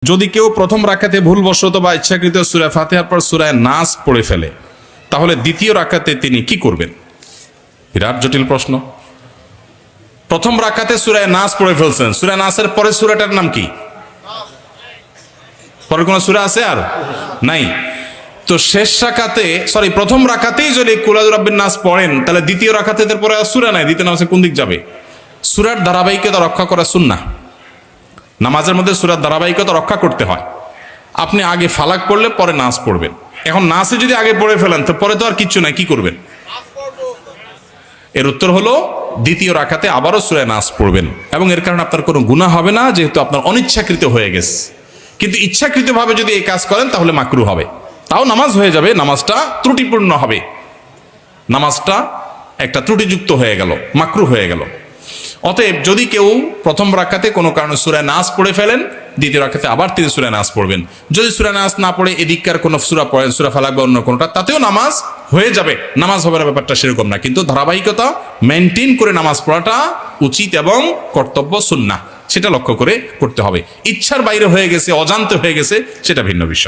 যদি কেউ প্রথম রাকাতে ভুলবশত বা ইচ্ছাকৃত সূরা ফাতিহার পর সূরা নাস পড়ে ফেলে, তাহলে দ্বিতীয় রাকাতে তিনি কি করবেন? বিরাট জটিল প্রশ্ন। প্রথম রাকাতে সূরা নাস পড়ে ফেলছেন, সূরা নাসের পরে সূরাটার নাম কি? পরে কোন সূরা আছে আর নাই? তো শেষ রাকাতে প্রথম রাকাতেই যদি কুল আউযু বিরাব্বিন নাস পড়েন, তাহলে দ্বিতীয় রাকাতে এর পরে আর সূরা নাই, দ্বিতীয় নামাজে কোন দিক যাবে? সূরার ধারাবাহিকতা রক্ষা করা সুন্নাহ। নামাজের মধ্যে সূরার ধারাবাহিকতা রক্ষা করতে হয়। আপনি আগে ফালাক পড়লে পরে নাস পড়বেন। এখন নাসে যদি আগে পড়ে ফেলেন তো পরে তো আর কিচ্ছু নাই, কি করবেন? এর উত্তর হলো দ্বিতীয় রাকাতে আবারও সূরা নাস পড়বেন, এবং এর কারণে আপনার কোনো গুনাহ হবে না, যেহেতু আপনার অনিচ্ছাকৃত হয়ে গেছে। কিন্তু ইচ্ছাকৃতভাবে যদি এই কাজ করেন তাহলে মাকরুহ হবে, তাও নামাজ হয়ে যাবে, নামাজটা ত্রুটিপূর্ণ হবে, নামাজটা একটা ত্রুটিযুক্ত হয়ে গেল, মাকরুহ হয়ে গেল। অতএব যদি কেউ প্রথম রাকাতে কোনো কারণে সূরা নাস পড়ে ফেলেন, দ্বিতীয় রাকাতে আবার তিনি সূরা নাস পড়বেন। যদি সূরা নাস না পড়ে এদিককার কোনো সূরা পড়েন, সূরা ফালাক বা অন্য কোনোটা, তাতেও নামাজ হয়ে যাবে, নামাজ হবে না, ব্যাপারটা সেরকম না। কিন্তু ধারাবাহিকতা মেনটেন করে নামাজ পড়াটা উচিত এবং কর্তব্য, সুন্নাহ, সেটা লক্ষ্য করে করতে হবে। ইচ্ছার বাইরে হয়ে গেছে, অজান্তে হয়ে গেছে, সেটা ভিন্ন বিষয়।